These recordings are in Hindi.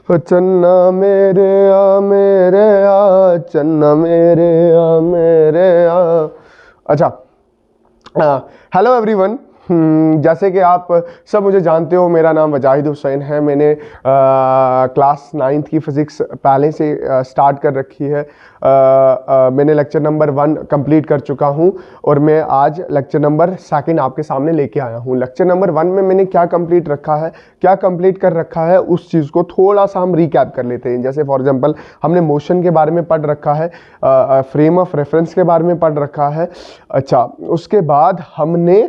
ओ चन्ना मेरे आ चन्ना मेरे आ। अच्छा, हेलो एवरीवन। जैसे कि आप सब मुझे जानते हो, मेरा नाम वजाहिद हुसैन है। मैंने क्लास 9th की फ़िज़िक्स पहले से स्टार्ट कर रखी है। मैंने लेक्चर नंबर 1 कंप्लीट कर चुका हूं और मैं आज लेक्चर नंबर 2 आपके सामने लेके आया हूं। लेक्चर नंबर 1 में मैंने क्या कंप्लीट कर रखा है उस चीज़ को थोड़ा सा हम रिकैप कर लेते हैं। जैसे फॉर एग्जांपल हमने मोशन के बारे में पढ़ रखा है, फ्रेम ऑफ रेफरेंस के बारे में पढ़ रखा है। अच्छा, उसके बाद हमने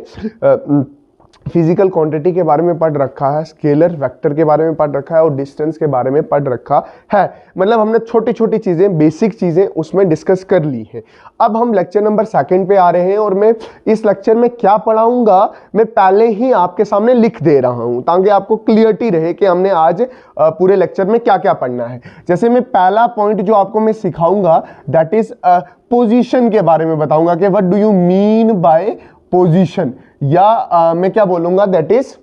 फिजिकल क्वांटिटी के बारे में पढ़ रखा है, स्केलर वेक्टर के बारे में पढ़ रखा है और डिस्टेंस के बारे में पढ़ रखा है। मतलब हमने छोटी छोटी चीज़ें, बेसिक चीज़ें उसमें डिस्कस कर ली हैं। अब हम लेक्चर नंबर 2 पे आ रहे हैं और मैं इस लेक्चर में क्या पढ़ाऊंगा मैं पहले ही आपके सामने लिख दे रहा हूं ताकि आपको क्लियरिटी रहे कि हमने आज पूरे लेक्चर में क्या क्या पढ़ना है। जैसे मैं पहला पॉइंट जो आपको मैं सिखाऊंगा दैट इज पोजीशन के बारे में बताऊंगा कि what do you mean by position, या मैं क्या बोलूंगा दैट इज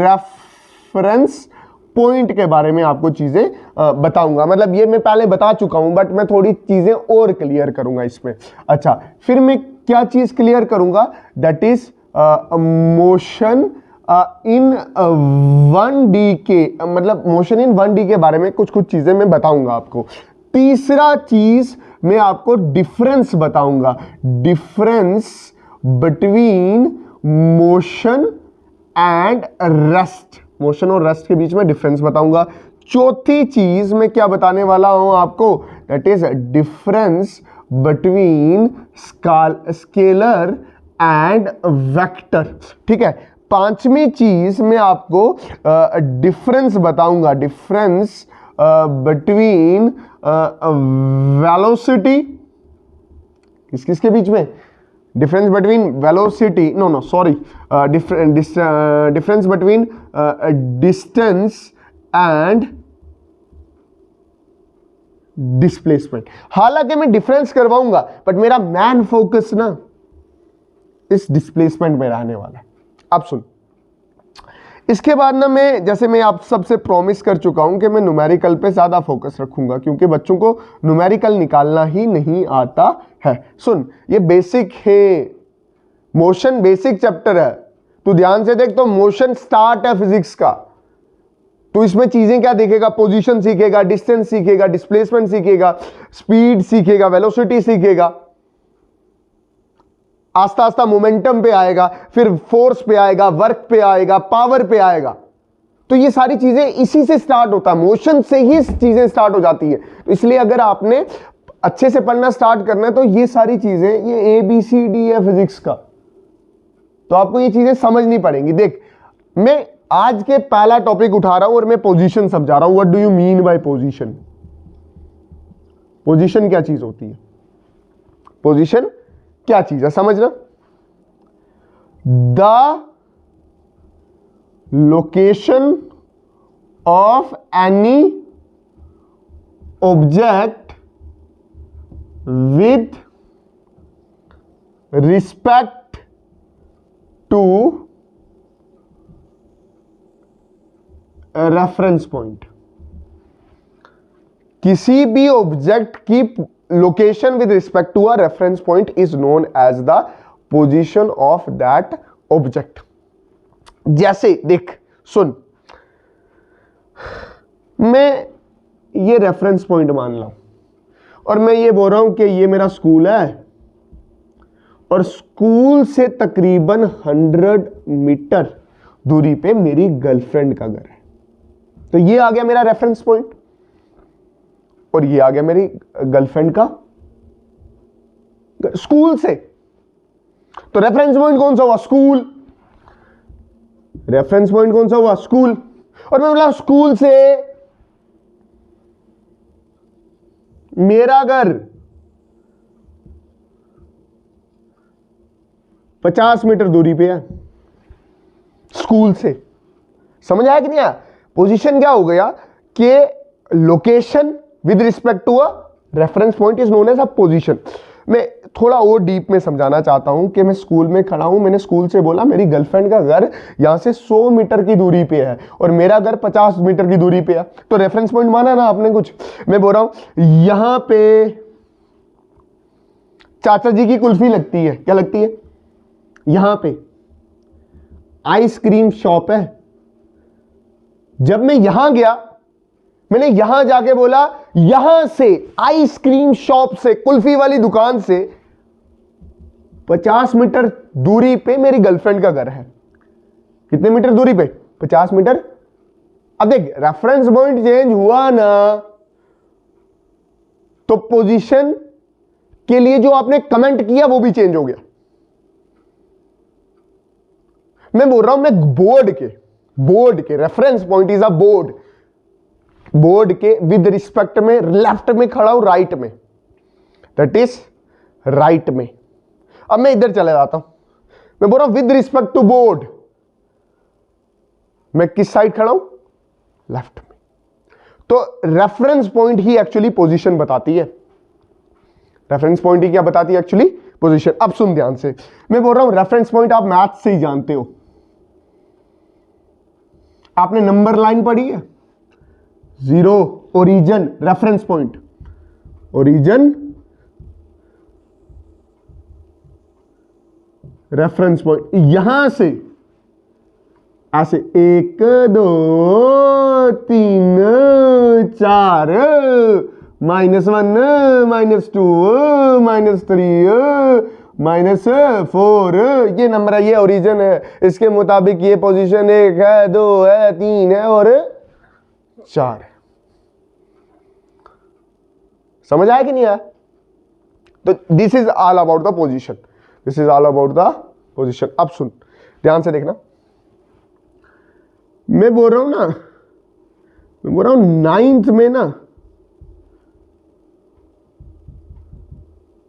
रेफरेंस पॉइंट के बारे में आपको चीजें बताऊंगा। मतलब ये मैं पहले बता चुका हूं बट मैं थोड़ी चीजें और क्लियर करूंगा इसमें। अच्छा, फिर मैं क्या चीज क्लियर करूंगा that is motion in 1D के, मतलब मोशन इन 1D के बारे में कुछ कुछ चीजें मैं बताऊंगा आपको। तीसरा चीज मैं आपको डिफरेंस बताऊंगा, difference between motion and rest, motion और रेस्ट के बीच में डिफरेंस बताऊंगा। चौथी चीज मैं क्या बताने वाला हूं आपको that is difference between scalar and vector. ठीक है, पांचवी चीज मैं आपको डिफरेंस बताऊंगा, डिफरेंस बिटवीन वेलोसिटी, किस किस के बीच में, difference between velocity, difference between distance and displacement. हालांकि मैं डिफरेंस करवाऊंगा बट मेरा मैन फोकस ना इस डिस्प्लेसमेंट में रहने वाला है। अब सुन, इसके बाद ना मैं, जैसे मैं आप सबसे प्रॉमिस कर चुका हूं कि मैं न्यूमेरिकल पे ज्यादा फोकस रखूंगा क्योंकि बच्चों को न्यूमेरिकल निकालना ही नहीं आता है। सुन, ये बेसिक है, मोशन बेसिक चैप्टर है। तू ध्यान से देख, तो मोशन स्टार्ट है फिजिक्स का। तो इसमें चीजें क्या देखेगा, पोजीशन सीखेगा, डिस्टेंस सीखेगा, डिस्प्लेसमेंट सीखेगा, स्पीड सीखेगा, वेलोसिटी सीखेगा, आस्ता आस्ता मोमेंटम पे आएगा, फिर फोर्स पे आएगा, वर्क पे आएगा, पावर पे आएगा। तो ये सारी चीजें इसी से स्टार्ट होता है, मोशन से ही चीजें स्टार्ट हो जाती है। तो इसलिए अगर आपने अच्छे से पढ़ना स्टार्ट करना है तो ये सारी चीजें, ये ABCD है फिजिक्स का, तो आपको ये चीजें समझनी पड़ेंगी। देख, मैं आज के पहला टॉपिक उठा रहा हूं और मैं पोजीशन समझा रहा हूं। What do you mean by position? Position क्या चीज होती है, पोजीशन क्या चीज है समझना। The location of any object with respect to reference point. किसी भी ऑब्जेक्ट की location with respect to a reference point is known as the position of that object. जैसे देख, सुन, मैं ये रेफरेंस पॉइंट मान ला और मैं ये बोल रहा हूं कि ये मेरा स्कूल है और स्कूल से तकरीबन 100 मीटर दूरी पे मेरी गर्लफ्रेंड का घर है। तो ये आ गया मेरा रेफरेंस पॉइंट और ये आ गया मेरी गर्लफ्रेंड का स्कूल से। तो रेफरेंस पॉइंट कौन सा हुआ? स्कूल। रेफरेंस पॉइंट कौन सा हुआ? स्कूल। और मैं बोला स्कूल से मेरा घर 50 मीटर दूरी पे है स्कूल से। समझ आया कि नहीं आया? पोजीशन क्या हो गया कि location with respect to a reference point is known as a position. मैं थोड़ा और डीप में समझाना चाहता हूं कि मैं स्कूल में खड़ा हूं, मैंने स्कूल से बोला मेरी गर्लफ्रेंड का घर यहां से 100 मीटर की दूरी पे है और मेरा घर 50 मीटर की दूरी पे है, तो रेफरेंस पॉइंट माना ना आपने कुछ। मैं बोल रहा हूं यहां पे चाचा जी की कुल्फी लगती है, क्या लगती है, यहां पे आइसक्रीम शॉप है। जब मैं यहां गया, मैंने यहां जाके बोला यहां से आइसक्रीम शॉप से, कुल्फी वाली दुकान से 50 मीटर दूरी पे मेरी गर्लफ्रेंड का घर है। कितने मीटर दूरी पे? 50 मीटर। अब देख रेफरेंस पॉइंट चेंज हुआ ना, तो पोजीशन के लिए जो आपने कमेंट किया वो भी चेंज हो गया। मैं बोल रहा हूं मैं बोर्ड के reference point is a board के विद रिस्पेक्ट में लेफ्ट में खड़ा हूं, राइट में, दैट इज राइट में। अब मैं इधर चले जाता हूं, मैं बोल रहा हूं विद रिस्पेक्ट टू बोर्ड, मैं किस साइड खड़ा हूं? लेफ्ट में। तो रेफरेंस पॉइंट ही एक्चुअली पोजीशन बताती है। रेफरेंस पॉइंट ही क्या बताती है? Actually position. अब सुन ध्यान से, मैं बोल रहा हूं रेफरेंस पॉइंट आप मैथ से ही जानते हो, आपने नंबर लाइन पढ़ी है, zero origin reference point, origin reference point यहां से ऐसे 1 2 3 4 -1 -2 -3 -4 ये नंबर है, ये ओरिजिन है, इसके मुताबिक ये पोजीशन 1 है, 2 है, 3 है और 4 है। समझ आया कि नहीं आया? तो this is all about the position, this is all about the position. अब सुन ध्यान से देखना, मैं बोल रहा हूं नाइन्थ में ना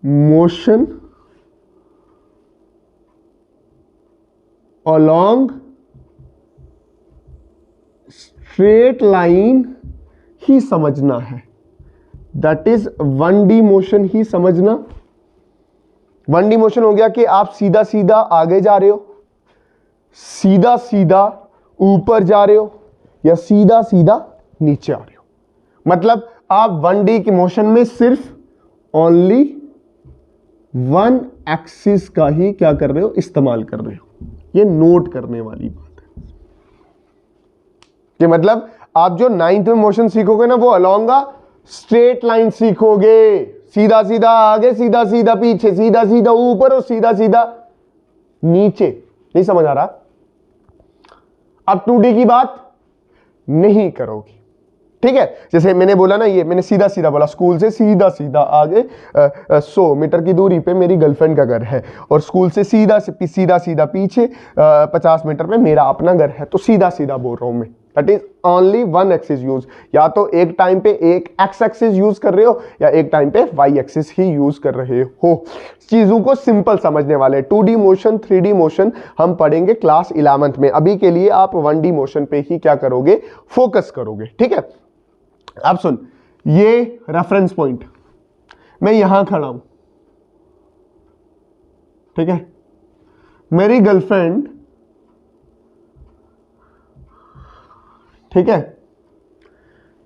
मोशन अलोंग स्ट्रेट लाइन ही समझना है, दैट इज 1D मोशन ही समझना। 1D मोशन हो गया कि आप सीधा सीधा आगे जा रहे हो, सीधा सीधा ऊपर जा रहे हो, या सीधा सीधा नीचे आ रहे हो। मतलब आप 1D के मोशन में सिर्फ ओनली 1 एक्सिस का ही क्या कर रहे हो? इस्तेमाल कर रहे हो। ये नोट करने वाली बात है कि मतलब आप जो 9th में मोशन सीखोगे ना, वो अलोंग स्ट्रेट लाइन सीखोगे, सीधा सीधा आगे, सीधा सीधा पीछे, सीधा सीधा ऊपर और सीधा सीधा नीचे। नहीं समझ आ रहा? अब 2D की बात नहीं करोगे, ठीक है? जैसे मैंने बोला ना, ये मैंने सीधा सीधा बोला, स्कूल से सीधा सीधा आगे 100 मीटर की दूरी पे मेरी गर्लफ्रेंड का घर है, और स्कूल से सीधा सीधा पीछे 50 मीटर पे मेरा अपना घर है। तो सीधा सीधा बोल रहा हूं मैं, that is only 1 axis use. या तो एक टाइम पे एक एक्स एक्सिस यूज कर रहे हो, या एक टाइम पे वाई एक्सिस ही यूज कर रहे हो। चीजों को सिंपल समझने वाले। 2D मोशन 3D मोशन हम पढ़ेंगे क्लास 11th में। अभी के लिए आप 1D मोशन पे ही क्या करोगे? फोकस करोगे, ठीक है? अब सुन, ये रेफरेंस पॉइंट, मैं यहां खड़ा हूं, ठीक है? मेरी गर्लफ्रेंड, ठीक है,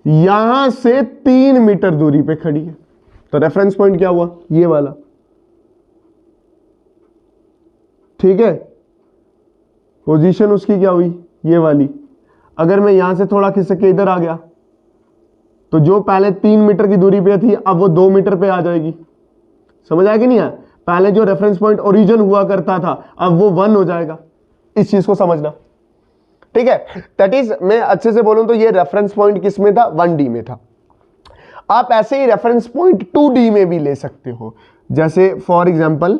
यहां से 3 मीटर दूरी पे खड़ी है। तो रेफरेंस पॉइंट क्या हुआ? ये वाला, ठीक है? पोजीशन उसकी क्या हुई? ये वाली। अगर मैं यहां से थोड़ा खिसक के इधर आ गया, तो जो पहले 3 मीटर की दूरी पे थी, अब वो 2 मीटर पे आ जाएगी। समझ आया कि नहीं आया? पहले जो रेफरेंस पॉइंट ओरिजिन हुआ करता था, अब वो 1 हो जाएगा। इस चीज को समझना, ठीक है? दैट इज, मैं अच्छे से बोलूं तो ये रेफरेंस पॉइंट किस में था? 1D में था। आप ऐसे ही रेफरेंस पॉइंट 2D में भी ले सकते हो। जैसे फॉर एग्जांपल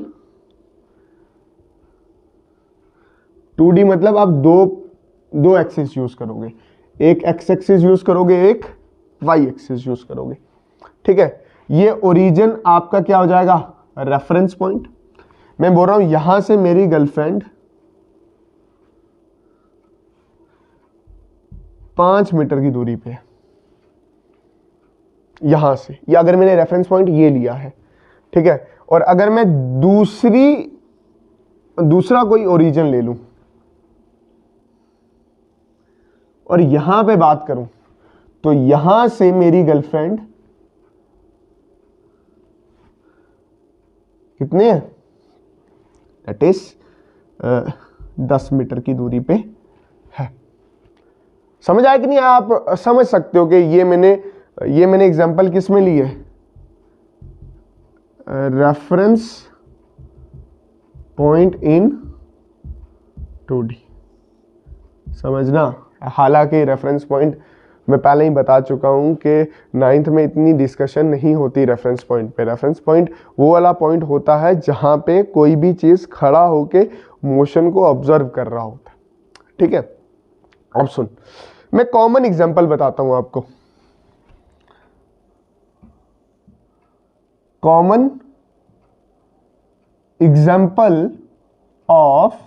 2D मतलब आप दो एक्सिस यूज करोगे, एक एक्स एक्सिस यूज करोगे, एक वाई एक्सिस यूज करोगे, ठीक है? ये ओरिजिन आपका क्या हो जाएगा? Reference point. मैं बोल रहा हूं यहां से मेरी गर्लफ्रेंड 5 मीटर की दूरी पे है, यहां से, या अगर मैंने रेफरेंस पॉइंट ये लिया है, ठीक है। और अगर मैं दूसरा कोई ओरिजिन ले लूं और यहां पे बात करूं, तो यहां से मेरी गर्लफ्रेंड कितने है, दैट इज 10 मीटर की दूरी पे है। समझ आया कि नहीं? आप समझ सकते हो कि ये मैंने एग्जांपल किस में ली है, रेफरेंस पॉइंट इन 2D। समझना, हालांकि रेफरेंस पॉइंट मैं पहले ही बता चुका हूं कि 9th में इतनी डिस्कशन नहीं होती रेफरेंस पॉइंट पे। रेफरेंस पॉइंट वो वाला पॉइंट होता है जहां पे कोई भी चीज खड़ा होके मोशन को ऑब्जर्व कर रहा होता है, ठीक है। अब सुन, मैं कॉमन एग्जांपल बताता हूं आपको। Common example of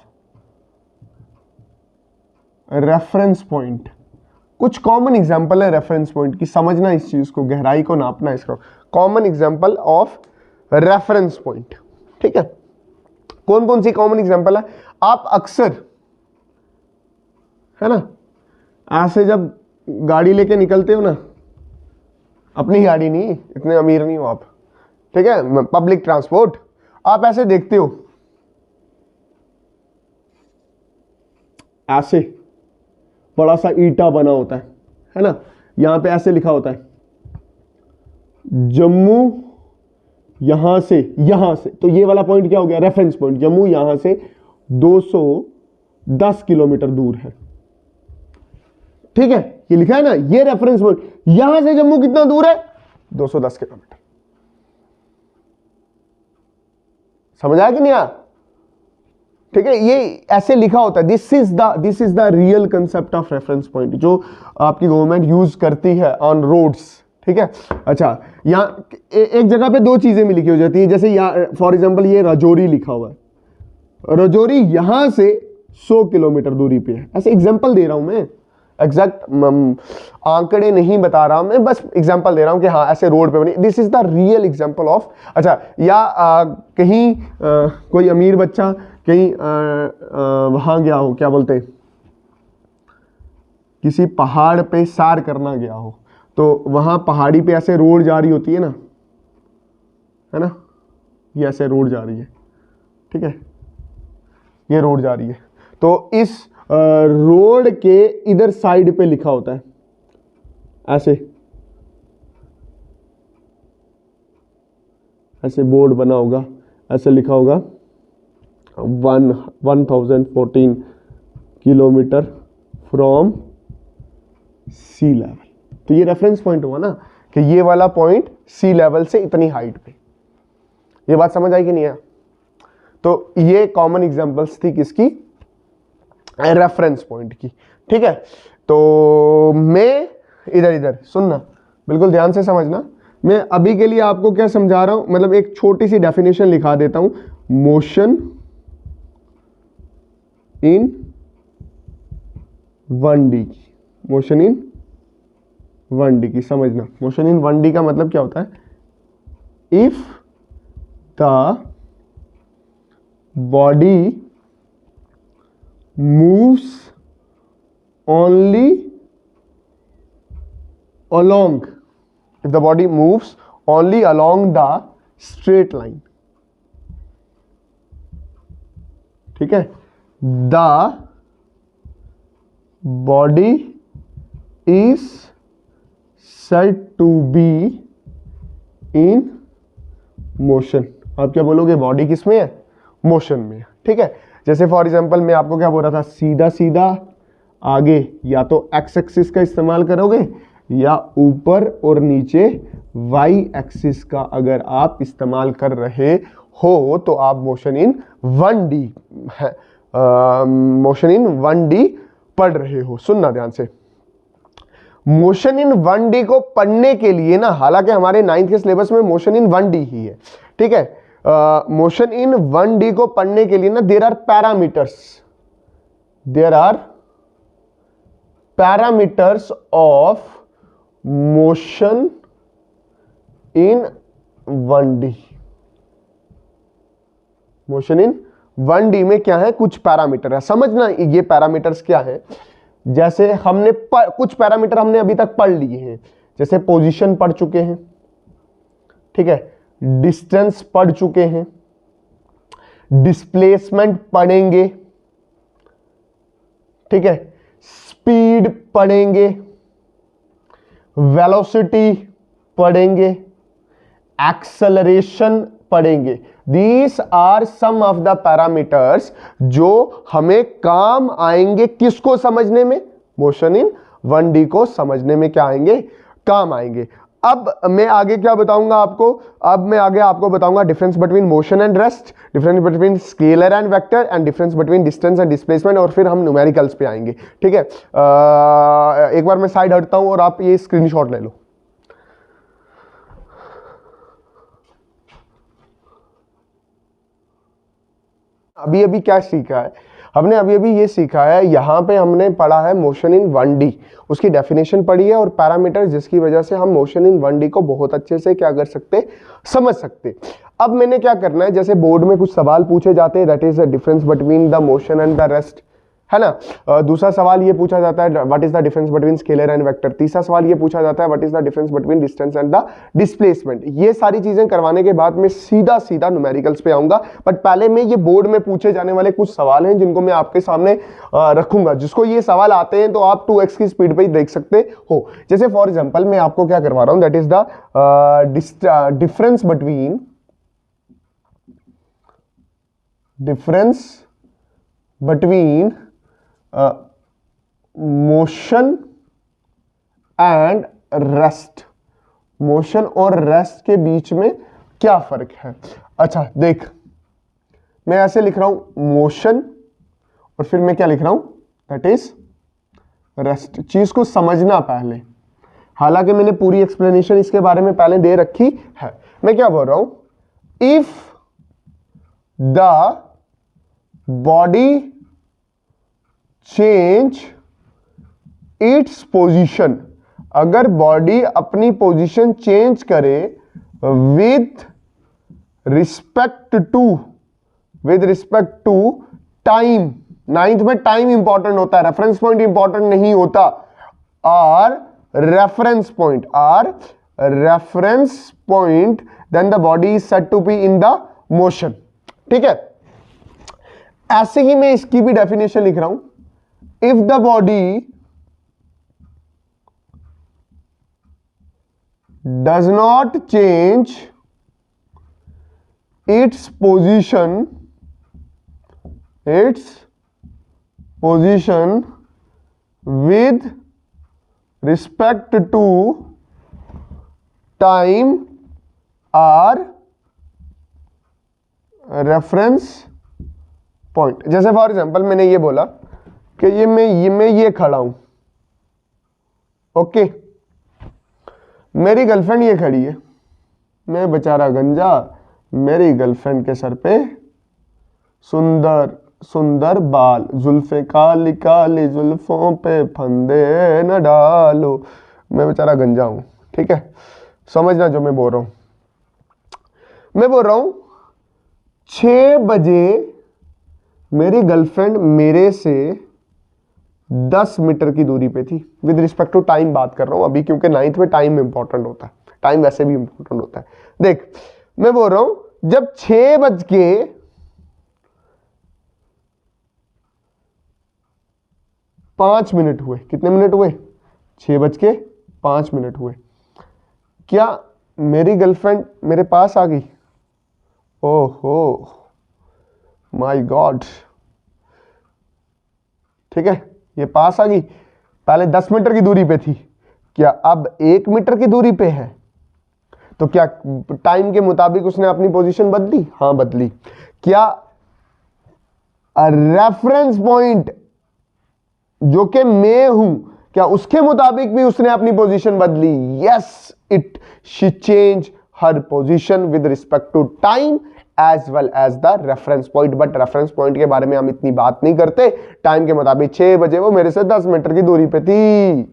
reference point, कुछ कॉमन एग्जांपल है रेफरेंस पॉइंट की, समझना इस चीज को, गहराई को नापना इसका। Common example of reference point, ठीक है। कौन कौन सी कॉमन एग्जांपल है? आप अक्सर, है ना, ऐसे जब गाड़ी लेके निकलते हो ना, अपनी गाड़ी नहीं, इतने अमीर नहीं हो आप, ठीक है, पब्लिक ट्रांसपोर्ट, आप ऐसे देखते हो, ऐसे बड़ा सा ईटा बना होता है ना, यहां पे ऐसे लिखा होता है जम्मू, यहां से तो ये वाला पॉइंट क्या हो गया, रेफरेंस पॉइंट। जम्मू यहां से 210 किलोमीटर दूर है, ठीक है, ये लिखा है ना, ये रेफरेंस पॉइंट। यहां से जम्मू कितना दूर है, 210 किलोमीटर। समझ आया कि नहीं आया? ठीक है, ये ऐसे लिखा होता है। This is the real concept of reference point, जो आपकी गवर्नमेंट यूज करती है ऑन रोड्स, ठीक है। अच्छा, यहाँ एक जगह पे दो चीजें भी लिखी हो जाती है, जैसे यहाँ फॉर एग्जांपल ये राजौरी लिखा हुआ है, राजौरी यहां से 100 किलोमीटर दूरी पे है। ऐसे एग्जांपल दे रहा हूं मैं, एग्जैक्ट आंकड़े नहीं बता रहा हूं मैं, बस एग्जांपल दे रहा हूं कि हाँ ऐसे रोड पे बनी। This is the real example of. अच्छा, या कहीं कोई अमीर बच्चा कहीं वहां गया हो, क्या बोलते हैं, किसी पहाड़ पे सैर करना गया हो, तो वहां पहाड़ी पे ऐसे रोड जा रही होती है ना, है ना, ये ऐसे रोड जा रही है, ठीक है, ये रोड जा रही है, तो इस रोड के इधर साइड पे लिखा होता है ऐसे बोर्ड बना होगा, ऐसे लिखा होगा 1014 किलोमीटर फ्रॉम सी लेवल। तो ये रेफरेंस पॉइंट हुआ ना, कि ये वाला पॉइंट सी लेवल से इतनी हाइट पे। ये बात समझ आई कि नहीं है? तो ये कॉमन एग्जांपल्स थी किसकी, रेफरेंस पॉइंट की, ठीक है। तो मैं इधर सुनना, बिल्कुल ध्यान से समझना। मैं अभी के लिए आपको क्या समझा रहा हूं, मतलब एक छोटी सी डेफिनेशन लिखा देता हूं, मोशन इन 1D की, मोशन इन 1D की समझना। मोशन इन 1D का मतलब क्या होता है, if the body moves only along, if the body moves only along the straight line, ठीक है, the body is said to be in motion। आप क्या बोलोगे, बॉडी किस में है, मोशन में है, ठीक है। जैसे फॉर एग्जांपल मैं आपको क्या बोल रहा था, सीधा सीधा आगे या तो एक्स एक्सिस का इस्तेमाल करोगे, या ऊपर और नीचे वाई एक्सिस का अगर आप इस्तेमाल कर रहे हो, तो आप मोशन इन 1D पढ़ रहे हो। सुनना ध्यान से, मोशन इन 1D को पढ़ने के लिए ना, हालांकि हमारे 9th के सिलेबस में मोशन इन 1D ही है, ठीक है, मोशन इन 1D को पढ़ने के लिए ना there are parameters of motion in 1D। Motion in 1D में क्या है, कुछ पैरामीटर है। समझना ये पैरामीटर्स क्या है। जैसे हमने कुछ पैरामीटर हमने अभी तक पढ़ लिए हैं, जैसे पोजीशन पढ़ चुके हैं, ठीक है, डिस्टेंस पढ़ चुके हैं, डिस्प्लेसमेंट पढ़ेंगे, ठीक है, स्पीड पढ़ेंगे, वेलोसिटी पढ़ेंगे, एक्सेलरेशन पढ़ेंगे। These are some of the parameters जो हमें काम आएंगे किसको समझने में, मोशन इन 1D को समझने में क्या आएंगे, काम आएंगे। अब मैं आगे क्या बताऊंगा आपको, अब मैं आगे आपको बताऊंगा difference between motion and rest, difference between scalar and vector and difference between distance and displacement, और फिर हम न्यूमेरिकल्स पे आएंगे, ठीक है। एक बार मैं साइड हटता हूं और आप ये स्क्रीनशॉट ले लो। अभी अभी क्या सीखा है हमने, अभी अभी ये सीखा है, यहां पे हमने पढ़ा है मोशन इन 1D, उसकी डेफिनेशन पढ़ी है और पैरामीटर जिसकी वजह से हम मोशन इन 1D को बहुत अच्छे से क्या कर सकते, समझ सकते। अब मैंने क्या करना है, जैसे बोर्ड में कुछ सवाल पूछे जाते हैं, that is the difference between the motion and the rest, है ना। दूसरा सवाल ये पूछा जाता है what is the difference between scalar and vector. तीसरा सवाल ये पूछा जाता है what is the difference between distance and the displacement. ये सारी चीजें करवाने के बाद मैं सीधा सीधा न्यूमेरिकल्स पे आऊंगा, बट पहले मैं ये बोर्ड में पूछे जाने वाले कुछ सवाल हैं जिनको मैं आपके सामने रखूंगा। जिसको ये सवाल आते हैं तो आप 2x की स्पीड पे ही देख सकते हो। जैसे फॉर एग्जाम्पल मैं आपको क्या करवा रहा हूं, that is the difference between motion and rest. Motion और रेस्ट के बीच में क्या फर्क है। अच्छा देख, मैं ऐसे लिख रहा हूं मोशन और फिर मैं क्या लिख रहा हूं, दैट इज रेस्ट। चीज को समझना पहले, हालांकि मैंने पूरी एक्सप्लेनेशन इसके बारे में पहले दे रखी है। मैं क्या बोल रहा हूं, if the body change its position, अगर बॉडी अपनी पोजीशन चेंज करे with respect to time, ninth में टाइम इंपॉर्टेंट होता है, रेफरेंस पॉइंट इंपॉर्टेंट नहीं होता, और reference point then the body is said to be in the motion, ठीक है। ऐसे ही मैं इसकी भी डेफिनेशन लिख रहा हूं, if the body does not change its position with respect to time or reference point। जैसे फॉर एग्जाम्पल मैंने ये बोला कि मैं ये खड़ा हूं, ओके, मेरी गर्लफ्रेंड ये खड़ी है, मैं बेचारा गंजा, मेरी गर्लफ्रेंड के सर पे सुंदर सुंदर बाल, जुल्फे काली काली जुल्फों पे फंदे न डालो, मैं बेचारा गंजा हूं, ठीक है। समझना जो मैं बोल रहा हूं, मैं बोल रहा हूं 6 बजे मेरी गर्लफ्रेंड मेरे से 10 मीटर की दूरी पे थी, विद रिस्पेक्ट टू टाइम बात कर रहा हूं अभी, क्योंकि 9th में टाइम इंपॉर्टेंट होता है, टाइम वैसे भी इंपॉर्टेंट होता है। देख मैं बोल रहा हूं जब 6 बज के 5 मिनट हुए, कितने मिनट हुए, 6 बज के 5 मिनट हुए, क्या मेरी गर्लफ्रेंड मेरे पास आ गई? ओहो माय गॉड, ठीक है, ये पास आ गई। पहले 10 मीटर की दूरी पे थी, क्या अब 1 मीटर की दूरी पे है? तो क्या टाइम के मुताबिक उसने अपनी पोजीशन बदली? हाँ बदली। क्या रेफरेंस पॉइंट जो कि मैं हूं, क्या उसके मुताबिक भी उसने अपनी पोजीशन बदली? Yes, she change her position with respect to time as well as the reference point. But reference point के बारे में हम इतनी बात नहीं करते। टाइम के मुताबिक 6 बजे वो मेरे से 10 मीटर की दूरी पे थी।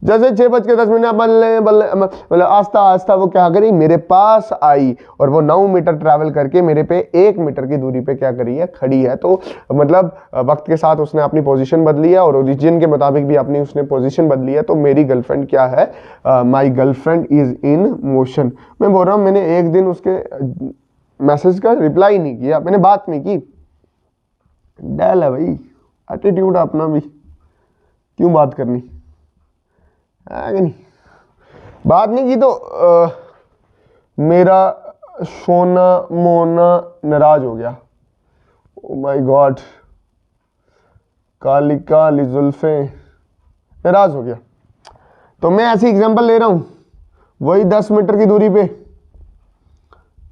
जैसे 6:10 बल्ले बल्ले मतलब आस्ता आस्ता वो क्या करी, मेरे पास आई और वो 9 मीटर ट्रैवल करके मेरे पे 1 मीटर की दूरी पे क्या करी है, खड़ी है। तो मतलब वक्त के साथ उसने अपनी पोजीशन बदली है और ओरिजिन के मुताबिक भी अपनी उसने पोजीशन बदली है। तो मेरी गर्लफ्रेंड क्या है, my girlfriend is in motion. मैं बोल रहा हूँ मैंने एक दिन उसके मैसेज का रिप्लाई नहीं किया, मैंने बात नहीं की। डैल है भाई, एटीट्यूड अपना भी, क्यों बात करनी है कि नहीं। बात नहीं की तो मेरा सोना मोना नाराज हो गया। Oh my God, Kali Kali जुल्फे, नाराज हो गया। तो मैं ऐसी एग्जांपल ले रहा हूं, वही 10 मीटर की दूरी पे,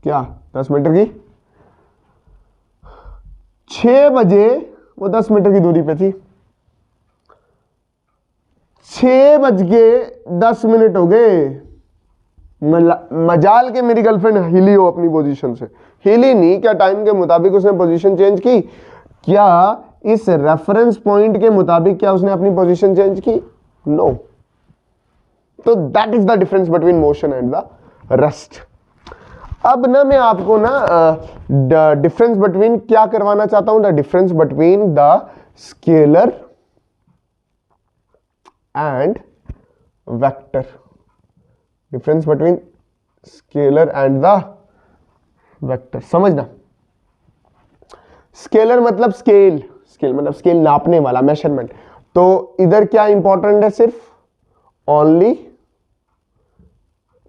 क्या 10 मीटर की, 6 बजे वो 10 मीटर की दूरी पे थी, 6:10 हो गए। मजाल के मेरी गर्लफ्रेंड हिली हो अपनी पोजीशन से, हिली नहीं, क्या टाइम के मुताबिक उसने पोजीशन चेंज की, क्या इस रेफरेंस पॉइंट के मुताबिक क्या उसने अपनी पोजीशन चेंज की, नो। तो that is the difference between motion and the rest. अब ना मैं आपको ना डिफरेंस बिटवीन क्या करवाना चाहता हूं, the difference between the scalar and vector, difference between scalar and the vector. समझना, स्केलर मतलब स्केल, स्केल मतलब स्केल नापने वाला, मेजरमेंट। तो इधर क्या इंपॉर्टेंट है, सिर्फ ओनली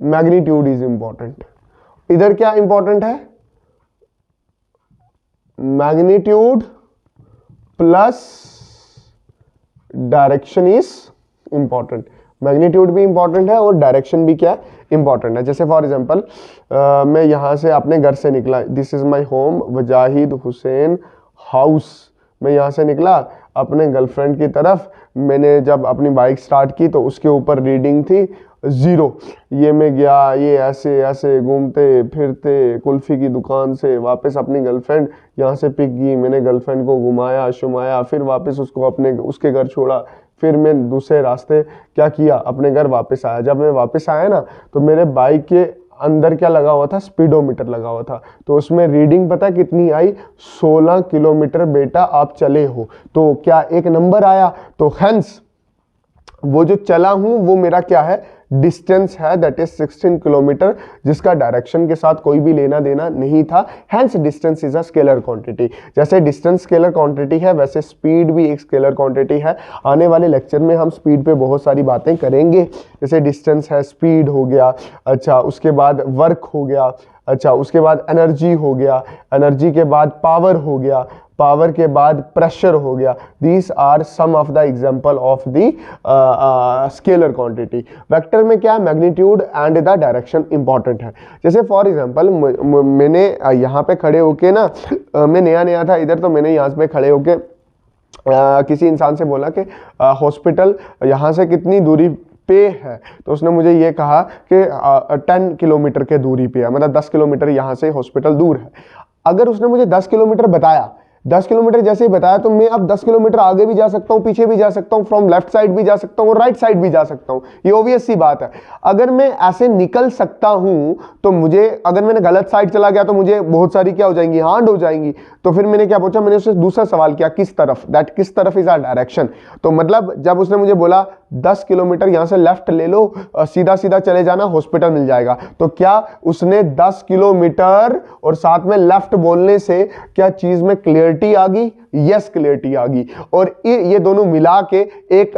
मैग्नीट्यूड इज इंपॉर्टेंट। इधर क्या इंपॉर्टेंट है, magnitude plus direction is important. Magnitude भी इंपॉर्टेंट है और डायरेक्शन भी क्या इंपॉर्टेंट है। जैसे फॉर एग्जांपल मैं यहां से अपने घर से निकला, this is my home Wajahid Hussain house. मैं यहां से निकला अपने गर्लफ्रेंड की तरफ, मैंने जब अपनी बाइक स्टार्ट की तो उसके ऊपर रीडिंग थी 0। ये मैं गया, ये ऐसे ऐसे घूमते फिरते कुल्फी की दुकान से वापस अपनी गर्लफ्रेंड यहाँ से पिक की, मैंने गर्लफ्रेंड को घुमाया शुमाया, फिर वापस उसको अपने उसके घर छोड़ा, फिर मैं दूसरे रास्ते क्या किया, अपने घर वापस आया। जब मैं वापस आया ना तो मेरे बाइक के अंदर क्या लगा हुआ था, स्पीडोमीटर लगा हुआ था। तो उसमें रीडिंग पता कितनी आई, 16 किलोमीटर बेटा आप चले हो। तो क्या एक नंबर आया, तो हेंस वो जो चला हूं वो मेरा क्या है, डिस्टेंस है, दैट इज 16 किलोमीटर, जिसका डायरेक्शन के साथ कोई भी लेना देना नहीं था। Hence distance is a scalar quantity. जैसे डिस्टेंस स्केलर क्वांटिटी है वैसे स्पीड भी एक स्केलर क्वांटिटी है। आने वाले लेक्चर में हम स्पीड पे बहुत सारी बातें करेंगे। जैसे डिस्टेंस है, स्पीड हो गया, अच्छा उसके बाद वर्क हो गया, अच्छा उसके बाद एनर्जी हो गया, एनर्जी के बाद पावर हो गया, पावर के बाद प्रेशर हो गया। These are some of the example of the scalar quantity. Vector में क्या, magnitude and the direction important है। जैसे फॉर एग्जांपल मैंने यहाँ पे खड़े होके ना, मैं नया नया था इधर, तो मैंने यहाँ पे खड़े होके किसी इंसान से बोला कि हॉस्पिटल यहाँ से कितनी दूरी पे है, तो उसने मुझे ये कहा कि 10 किलोमीटर के दूरी पे है, मतलब 10 किलोमीटर यहाँ से हॉस्पिटल दूर है। अगर उसने मुझे 10 किलोमीटर बताया, 10 किलोमीटर जैसे ही बताया, तो मैं अब 10 किलोमीटर आगे भी जा सकता हूँ, पीछे भी जा सकता हूँ, फ्रॉम लेफ्ट साइड भी जा सकता हूँ और राइट साइड भी जा सकता हूँ। ये ऑब्वियस सी बात है। अगर मैं ऐसे निकल सकता हूँ तो मुझे, अगर मैंने गलत साइड चला गया तो मुझे बहुत सारी क्या हो जाएंगी, हार्ड हो जाएंगी। तो फिर मैंने क्या पूछा, मैंने उससे दूसरा सवाल किया, किस तरफ, दैट किस तरफ इज आर डायरेक्शन। तो मतलब जब उसने मुझे बोला 10 किलोमीटर यहाँ से लेफ्ट ले लो, सीधा सीधा चले जाना, हॉस्पिटल मिल जाएगा, तो क्या उसने 10 किलोमीटर और साथ में लेफ्ट बोलने से क्या चीज में क्लियरिटी आ गई, यस क्लियरिटी आ गई। और ये दोनों मिला के एक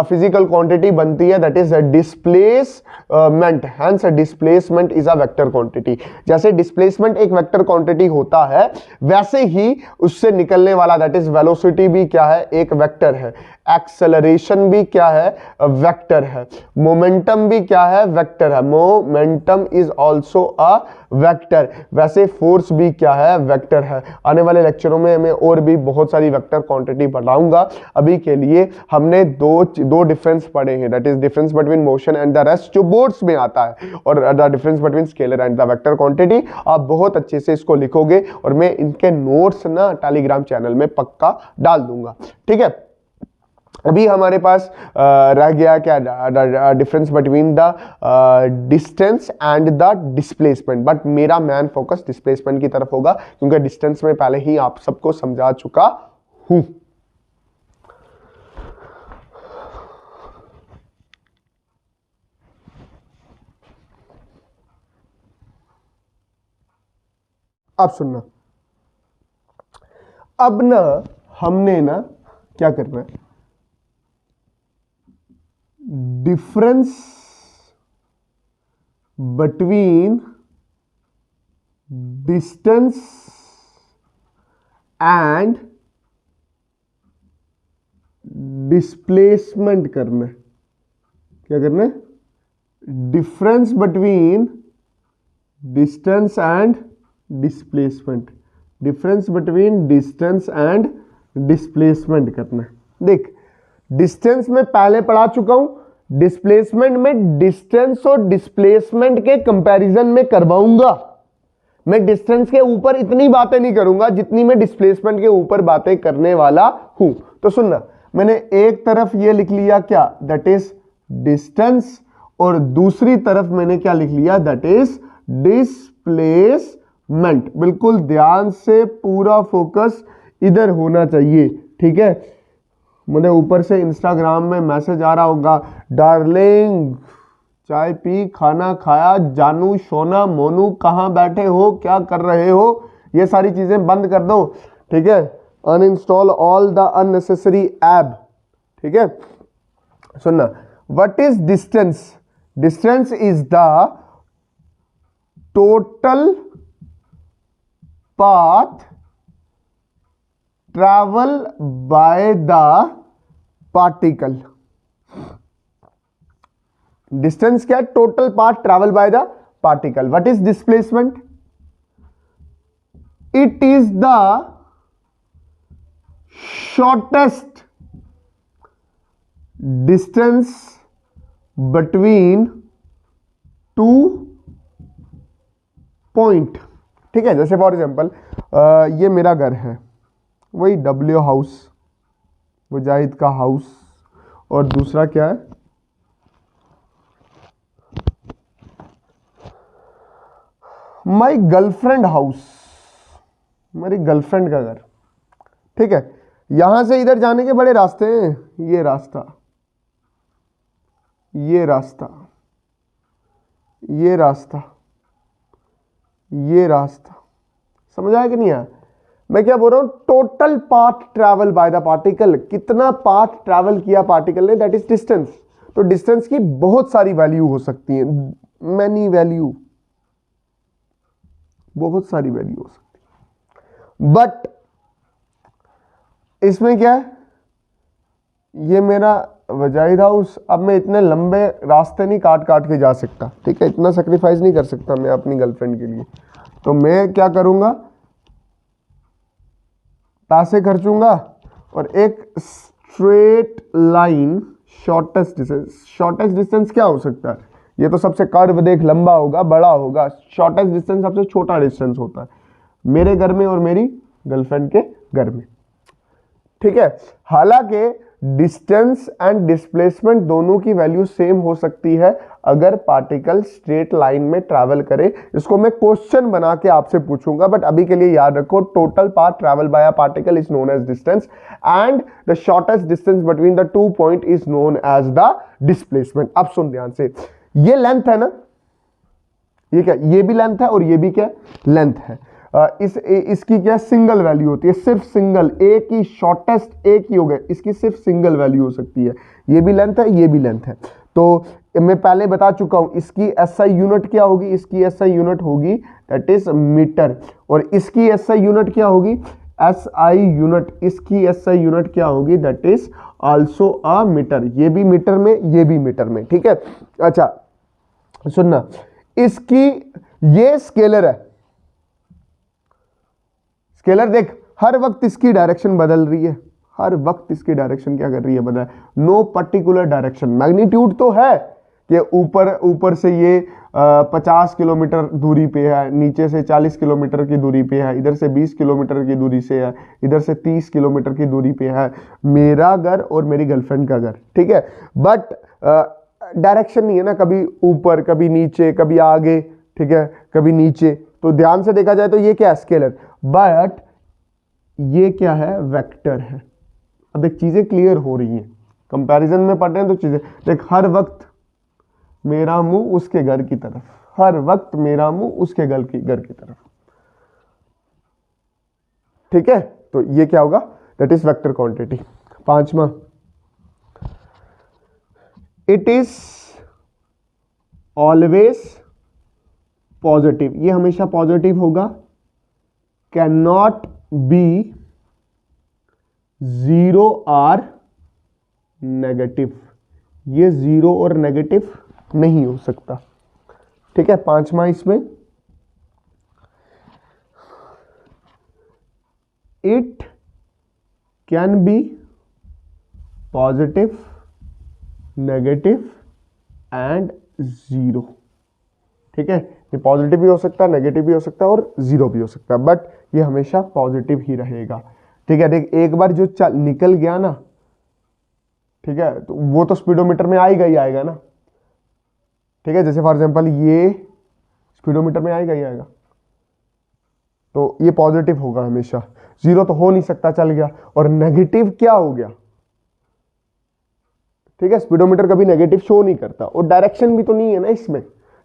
फिजिकल क्वांटिटी बनती है, that is a displacement. Hence displacement is a vector quantity. जैसे डिस्प्लेसमेंट एक वेक्टर क्वांटिटी होता है, वैसे ही उससे निकलने वाला दैट इज वेलोसिटी भी क्या है, एक वेक्टर है। एक्सेलरेशन भी क्या है, वेक्टर है। मोमेंटम भी क्या है, वेक्टर है। Momentum is also a vector. वैसे फोर्स भी क्या है, वेक्टर है। आने वाले लेक्चरों में मैं और भी बहुत सारी वेक्टर क्वांटिटी पढ़ाऊंगा। अभी के लिए हमने दो डिफरेंस पढ़े हैं, that is difference between motion and the rest, जो बोर्ड्स में आता है, और the difference between scalar and the vector quantity. आप बहुत अच्छे से इसको लिखोगे और मैं इनके नोट्स ना टेलीग्राम चैनल में पक्का डाल दूंगा, ठीक है। अभी हमारे पास रह गया क्या, difference between the distance and the displacement, but मेरा मैन फोकस डिस्प्लेसमेंट की तरफ होगा क्योंकि डिस्टेंस में पहले ही आप सबको समझा चुका हूं। अब सुनना, अब ना हमने ना क्या करना है, difference between distance and displacement करना है। क्या करना है, difference between distance and displacement, difference between distance and displacement करना है। देख, डिस्टेंस में पहले पढ़ा चुका हूं, डिस्प्लेसमेंट में डिस्टेंस और डिस्प्लेसमेंट के कंपैरिजन में करवाऊंगा। मैं डिस्टेंस के ऊपर इतनी बातें नहीं करूंगा जितनी मैं डिस्प्लेसमेंट के ऊपर बातें करने वाला हूं। तो सुनना, मैंने एक तरफ ये लिख लिया क्या, दैट इज डिस्टेंस, और दूसरी तरफ मैंने क्या लिख लिया, दैट इज डिस्प्लेसमेंट। बिल्कुल ध्यान से पूरा फोकस इधर होना चाहिए, ठीक है। मुझे ऊपर से इंस्टाग्राम में मैसेज आ रहा होगा, डार्लिंग चाय पी, खाना खाया, जानू सोना मोनू कहाँ बैठे हो, क्या कर रहे हो, ये सारी चीजें बंद कर दो, ठीक है। Uninstall all the unnecessary app, ठीक है। सुनना, what is distance, distance is the total path travel by the particle. Distance क्या है, total path travel by the particle. What is displacement, it is the shortest distance between two point, ठीक है। जैसे फॉर एग्जांपल ये मेरा घर है, वही डब्ल्यू हाउस, मुजाहिद का हाउस, और दूसरा क्या है, माई गर्लफ्रेंड हाउस, मेरी गर्लफ्रेंड का घर, ठीक है। यहां से इधर जाने के बड़े रास्ते हैं, ये रास्ता, ये रास्ता, ये रास्ता, ये रास्ता, समझ आया कि नहीं आया? मैं क्या बोल रहा हूं, total path travel by the particle, कितना पाथ ट्रैवल किया पार्टिकल ने, दैट इज डिस्टेंस। तो डिस्टेंस की बहुत सारी वैल्यू हो सकती है, मैनी वैल्यू, बहुत सारी वैल्यू हो सकती है। बट इसमें क्या है, ये मेरा वजाहिद हाउस, अब मैं इतने लंबे रास्ते नहीं काट काट के जा सकता, ठीक है। इतना सेक्रीफाइस नहीं कर सकता मैं अपनी गर्लफ्रेंड के लिए। तो मैं क्या करूंगा, पैसे खर्चूंगा और एक straight line, shortest distance. Shortest distance क्या हो सकता है, ये तो सबसे कर्व देख लंबा होगा, बड़ा होगा। शॉर्टेस्ट डिस्टेंस सबसे छोटा डिस्टेंस होता है मेरे घर में और मेरी गर्लफ्रेंड के घर में, ठीक है। हालांकि डिस्टेंस एंड डिस्प्लेसमेंट दोनों की वैल्यू सेम हो सकती है अगर पार्टिकल स्ट्रेट लाइन में ट्रैवल करे। इसको मैं क्वेश्चन बना के आपसे पूछूंगा, बट अभी के लिए याद रखो, total path travel by a particle is known as distance and the shortest distance between the two point is known as the displacement. अब सुन ध्यान से, ये लेंथ है ना, ये क्या, ये भी लेंथ है और ये भी क्या लेंथ है। इसकी क्या सिंगल वैल्यू होती है, सिर्फ सिंगल, एक ही शॉर्टेस्ट एक ही हो गया, इसकी सिर्फ सिंगल वैल्यू हो सकती है। ये भी लेंथ है, ये भी लेंथ है। तो मैं पहले बता चुका हूं, इसकी एसआई यूनिट क्या होगी, इसकी एसआई यूनिट होगी दैट इज मीटर, और इसकी एसआई यूनिट क्या होगी, एसआई यूनिट, इसकी एसआई यूनिट क्या होगी, that is also a metre. ये भी मीटर में, ये भी मीटर में, ठीक है। अच्छा सुनना, इसकी ये स्केलर है, स्केलर देख, हर वक्त इसकी डायरेक्शन बदल रही है, हर वक्त इसकी डायरेक्शन क्या कर रही है, बदल, नो पर्टिकुलर डायरेक्शन। मैग्नीट्यूड तो है कि ऊपर ऊपर से ये 50 किलोमीटर दूरी पे है, नीचे से 40 किलोमीटर की दूरी पे है, इधर से 20 किलोमीटर की दूरी से है, इधर से 30 किलोमीटर की दूरी पे है मेरा घर और मेरी गर्लफ्रेंड का घर, ठीक है। बट डायरेक्शन नहीं है ना, कभी ऊपर कभी नीचे कभी आगे, ठीक है, कभी नीचे। तो ध्यान से देखा जाए तो ये क्या है, स्केलर, बट ये क्या है, वेक्टर है। अब देख चीजें क्लियर हो रही हैं, कंपैरिजन में पढ़ रहे हैं तो चीजें देख, हर वक्त मेरा मुंह उसके घर की तरफ, हर वक्त मेरा मुंह उसके घर की तरफ, ठीक है। तो ये क्या होगा, दैट इज वेक्टर क्वांटिटी। पांचवा, इट इज ऑलवेज पॉजिटिव, ये हमेशा पॉजिटिव होगा। Can not be zero or negative, ये जीरो और नेगेटिव नहीं हो सकता, ठीक है। पांचवा इसमें, it can be positive, negative and zero, ठीक है। ये पॉजिटिव भी हो सकता है, नेगेटिव भी हो सकता है और जीरो भी हो सकता है, बट ये हमेशा पॉजिटिव ही रहेगा, ठीक है। देख एक बार जो निकल गया ना, ठीक है, तो वो तो स्पीडोमीटर में आएगा ही आएगा ना, ठीक है। जैसे फॉर एग्जांपल ये स्पीडोमीटर में आएगा ही आएगा, तो ये पॉजिटिव होगा हमेशा, जीरो तो हो नहीं सकता, चल गया। और नेगेटिव क्या हो गया, ठीक है, स्पीडोमीटर कभी नेगेटिव शो नहीं करता, और डायरेक्शन भी तो नहीं है ना इसमें,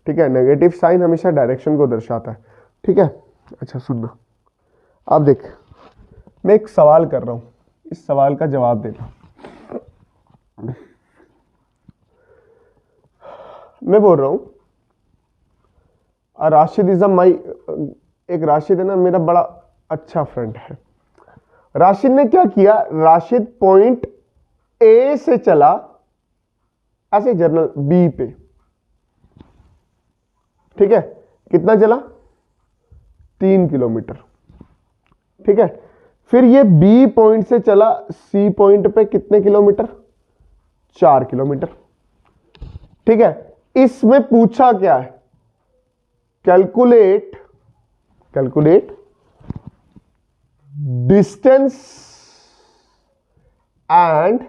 ठीक है। नेगेटिव साइन हमेशा डायरेक्शन को दर्शाता है, ठीक है। अच्छा सुनना, अब देख मैं एक सवाल कर रहा हूं, इस सवाल का जवाब देना। मैं बोल रहा हूं, राशिद इज माई, एक राशिद है ना मेरा बड़ा अच्छा फ्रेंड है। राशिद ने क्या किया, राशिद पॉइंट ए से चला ऐसे जर्नल बी पे, ठीक है। कितना चला, 3 किलोमीटर, ठीक है। फिर ये बी पॉइंट से चला सी पॉइंट पे कितने किलोमीटर, 4 किलोमीटर, ठीक है। इसमें पूछा क्या है, calculate distance and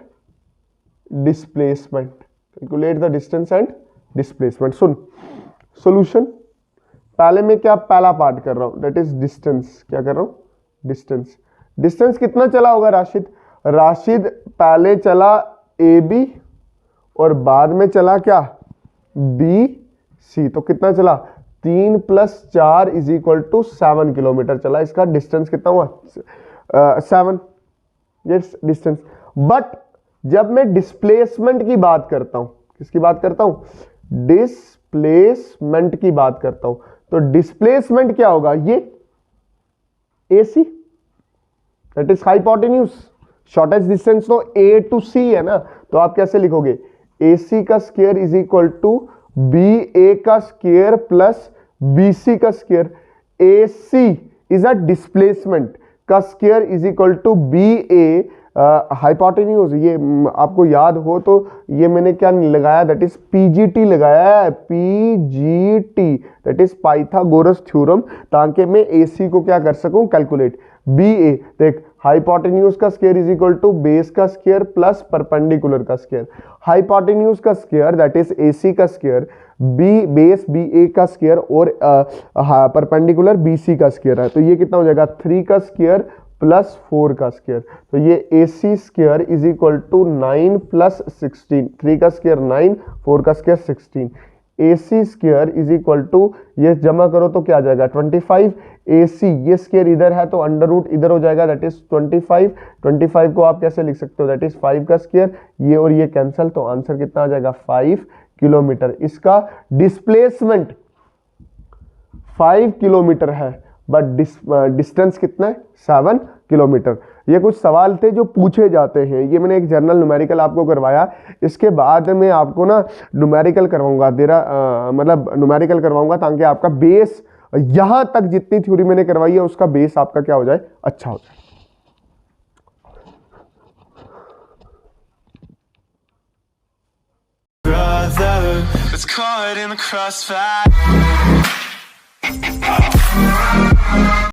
displacement, calculate the distance and displacement. Soon solution, पहले मैं क्या पहला पार्ट कर रहा हूं, दैट इज डिस्टेंस, क्या कर रहा हूं, डिस्टेंस। डिस्टेंस कितना चला होगा राशिद, राशिद पहले चला ए बी और बाद में चला क्या, बी सी, तो कितना चला, 3 + 4 = 7 किलोमीटर चला। इसका डिस्टेंस कितना हुआ, 7, ये डिस्टेंस। बट जब मैं डिस्प्लेसमेंट की बात करता हूं, किसकी बात करता हूं, डिस्प्लेसमेंट की बात करता हूं, तो डिस्प्लेसमेंट क्या होगा, ये AC, that is hypotenuse. Shortest distance तो A to C है ना, तो आप कैसे लिखोगे, AC का स्क्वायर = BA का स्क्वायर प्लस BC का square. AC is a displacement का स्क्वायर = BA हाइपोटेन्यूज। ये आपको याद हो तो ये मैंने क्या लगाया, दैट इज PGT लगाया है, PGT that is Pythagoras theorem, ताकि मैं AC को क्या कर सकूं, कैलकुलेट। BA देख, हाइपोटेन्यूज का स्क्वायर = बेस का स्क्वायर प्लस परपेंडिकुलर का स्क्वायर। हाइपोटेन्यूज का स्क्वायर दैट इज AC का स्क्वायर, बेस BA का स्क्वायर और परपेंडिकुलर BC का स्क्वायर है, तो ये कितना हो जाएगा, 3 का स्क्वायर प्लस 4 का स्क्वायर। तो ये AC स्क्वायर = 9 + 16, 3 का स्क्वायर 9, 4 का स्क्वायर 16। AC स्क्वायर = ये जमा करो तो क्या आ जाएगा, 25। AC ये स्क्वायर इधर है तो अंडर रूट इधर हो जाएगा, दैट इज 25। 25 को आप कैसे लिख सकते हो, दैट इज 5 का स्क्वायर, ये और ये कैंसल, तो आंसर कितना आ जाएगा, 5 किलोमीटर। इसका डिस्प्लेसमेंट 5 किलोमीटर है, बट डिस्टेंस कितना है, 7 किलोमीटर। ये कुछ सवाल थे जो पूछे जाते हैं, ये मैंने एक जनरल न्यूमेरिकल आपको करवाया। इसके बाद मैं आपको ना न्यूमेरिकल करवाऊंगा, मतलब न्यूमेरिकल करवाऊंगा, ताकि आपका बेस यहां तक जितनी थ्योरी मैंने करवाई है उसका बेस आपका क्या हो जाए, अच्छा हो जाए। Brother, gets caught in the crossfire.